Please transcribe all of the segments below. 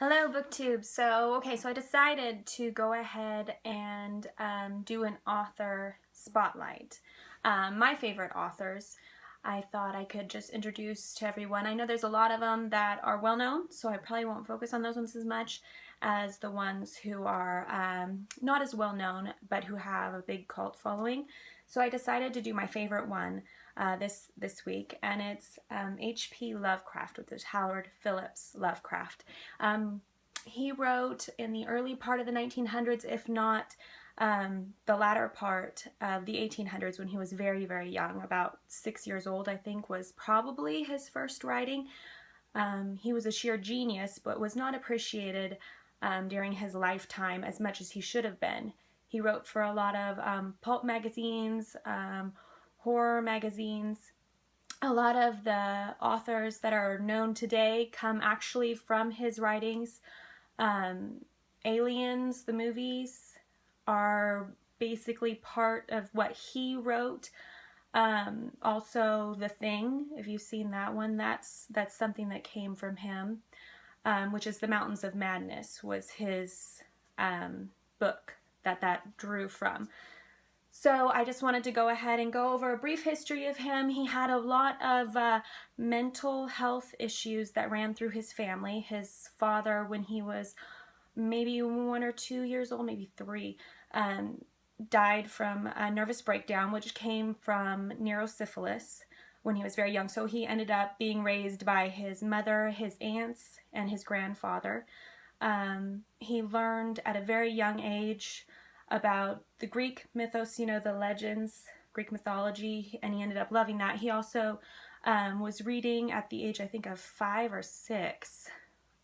Hello, BookTube. So I decided to go ahead and do an author spotlight. My favorite authors, I thought I could just introduce to everyone. I know there's a lot of them that are well known, so I probably won't focus on those ones as much as the ones who are not as well known, but who have a big cult following. So I decided to do my favorite one this week, and it's HP Lovecraft, which is Howard Phillips Lovecraft. He wrote in the early part of the 1900s, if not the latter part of the 1800s, when he was very, very young. About 6 years old, I think, was probably his first writing. He was a sheer genius, but was not appreciated during his lifetime as much as he should have been. He wrote for a lot of pulp magazines, horror magazines. A lot of the authors that are known today come actually from his writings. Aliens, the movies, are basically part of what he wrote. Also, The Thing, if you've seen that one, that's something that came from him, which is The Mountains of Madness, was his book that drew from. So I just wanted to go ahead and go over a brief history of him. He had a lot of mental health issues that ran through his family. His father, when he was maybe 1 or 2 years old, maybe 3, died from a nervous breakdown, which came from neurosyphilis when he was very young. So he ended up being raised by his mother, his aunts, and his grandfather. He learned at a very young age about the Greek mythos, the legends, Greek mythology, and he ended up loving that. He also was reading at the age, I think, of 5 or 6,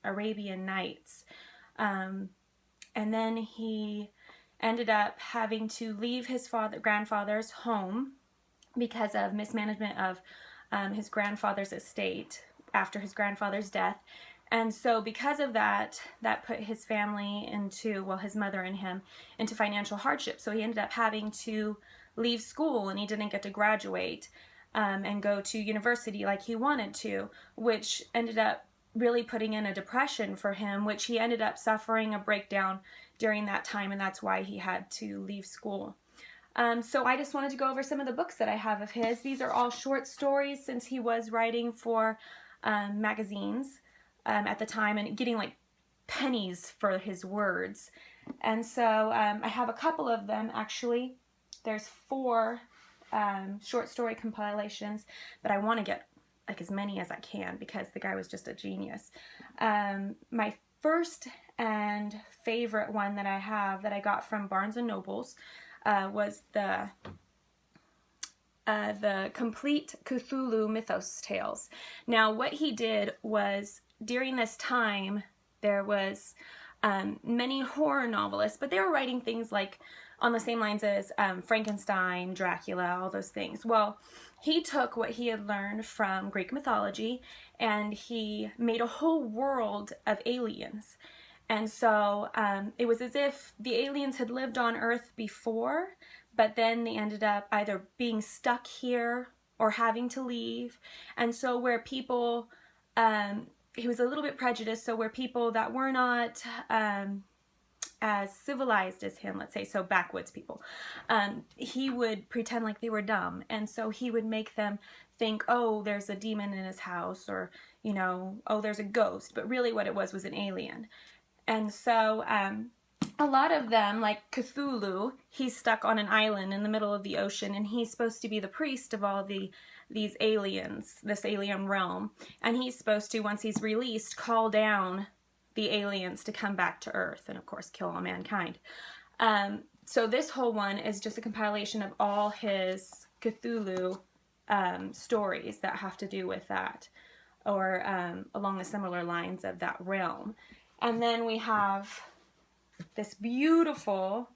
Arabian Nights. And then he ended up having to leave his grandfather's home because of mismanagement of his grandfather's estate after his grandfather's death. And so because of that put his family into, well, his mother and him, into financial hardship. So he ended up having to leave school, and he didn't get to graduate and go to university like he wanted to, which ended up really putting in a depression for him, which he ended up suffering a breakdown during that time, and that's why he had to leave school. So I just wanted to go over some of the books that I have of his. These are all short stories, since he was writing for magazines at the time and getting like pennies for his words. And so I have a couple of them, actually. There's 4 short story compilations, but I want to get like as many as I can because the guy was just a genius. My first and favorite one that I have that I got from Barnes & Noble's was the Complete Cthulhu Mythos Tales. Now, what he did was, during this time, there was many horror novelists, but they were writing things like on the same lines as Frankenstein, Dracula, all those things. Well, he took what he had learned from Greek mythology and he made a whole world of aliens. And so it was as if the aliens had lived on Earth before, but then they ended up either being stuck here or having to leave. And so where people, he was a little bit prejudiced, so where people that were not as civilized as him, let's say, so backwoods people, he would pretend like they were dumb. And so he would make them think, oh, there's a demon in his house, or, oh, there's a ghost. But really what it was an alien. And so a lot of them, like Cthulhu, he's stuck on an island in the middle of the ocean, and he's supposed to be the priest of all these aliens, this alien realm. And he's supposed to, once he's released, call down the aliens to come back to Earth and, of course, kill all mankind. So this whole one is just a compilation of all his Cthulhu stories that have to do with that, or along the similar lines of that realm. And then we have this beautiful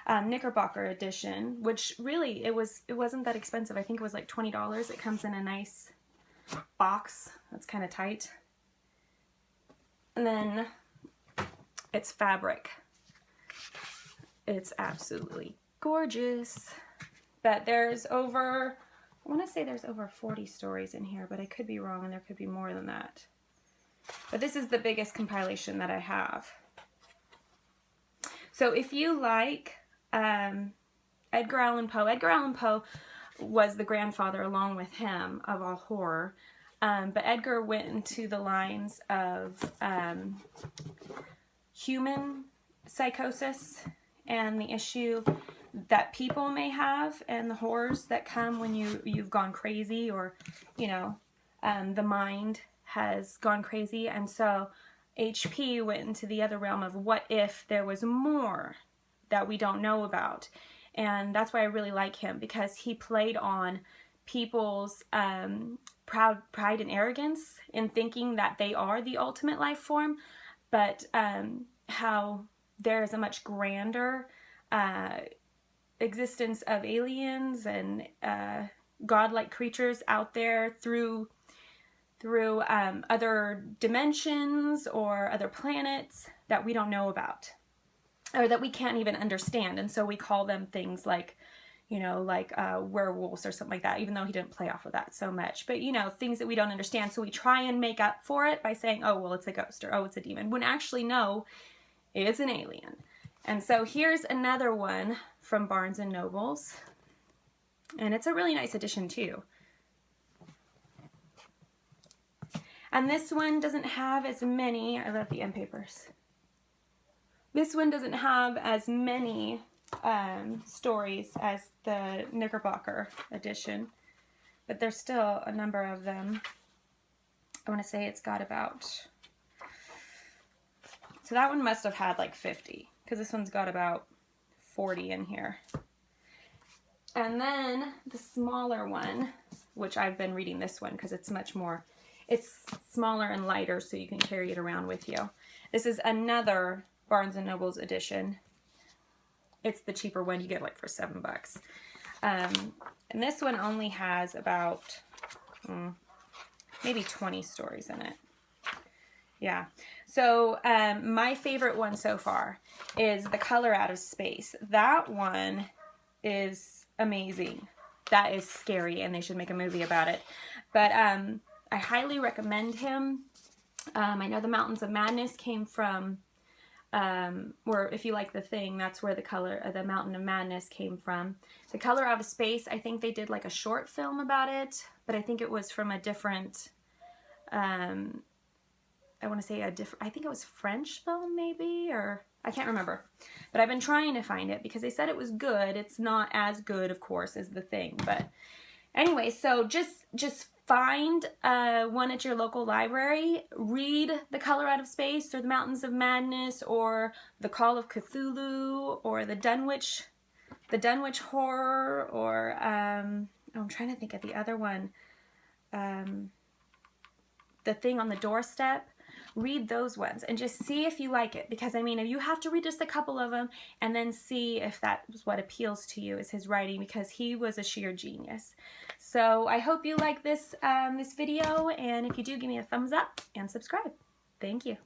Knickerbocker edition, which really, it wasn't that expensive. I think it was like $20. It comes in a nice box that's kind of tight. And then it's fabric. It's absolutely gorgeous. But there's over, I want to say there's over 40 stories in here, but I could be wrong and there could be more than that. But this is the biggest compilation that I have. So if you like Edgar Allan Poe was the grandfather, along with him, of all horror. But Edgar went into the lines of human psychosis and the issue that people may have and the horrors that come when you've gone crazy, or, you know, the mind has gone crazy. And so HP went into the other realm of what if there was more that we don't know about. And that's why I really like him, because he played on people's pride and arrogance in thinking that they are the ultimate life form, but how there is a much grander existence of aliens and godlike creatures out there through other dimensions or other planets that we don't know about, or that we can't even understand. And so we call them things like, you know, like werewolves or something like that, even though he didn't play off of that so much. But, you know, things that we don't understand. So we try and make up for it by saying, oh, well, it's a ghost, or oh, it's a demon, when actually, no, it's an alien. And so here's another one from Barnes & Nobles. And it's a really nice edition, too. And this one doesn't have as many, I love the end papers. This one doesn't have as many stories as the Knickerbocker edition, but there's still a number of them. I want to say it's got about, so that one must have had like 50, because this one's got about 40 in here. And then the smaller one, which I've been reading this one because it's much more, it's smaller and lighter, so you can carry it around with you. This is another Barnes & Noble's edition. It's the cheaper one. You get like for $7. And this one only has about maybe 20 stories in it. Yeah. So my favorite one so far is The Color Out of Space. That one is amazing. That is scary, and they should make a movie about it. But I highly recommend him. I know The Mountains of Madness came from, or if you like The Thing, that's where the Mountain of Madness came from. The Color Out of Space, I think they did like a short film about it, but I think it was from a different, I want to say I think it was French film maybe, or I can't remember. But I've been trying to find it because they said it was good. It's not as good, of course, as The Thing, but anyway, so just find one at your local library. Read The Color Out of Space, or The Mountains of Madness, or The Call of Cthulhu, or the Dunwich Horror, or I'm trying to think of the other one, The Thing on the Doorstep. Read those ones and just see if you like it, because I mean, you have to read just a couple of them and then see if that was what appeals to you, is his writing, because he was a sheer genius. So I hope you like this this video, and if you do, give me a thumbs up and subscribe. Thank you.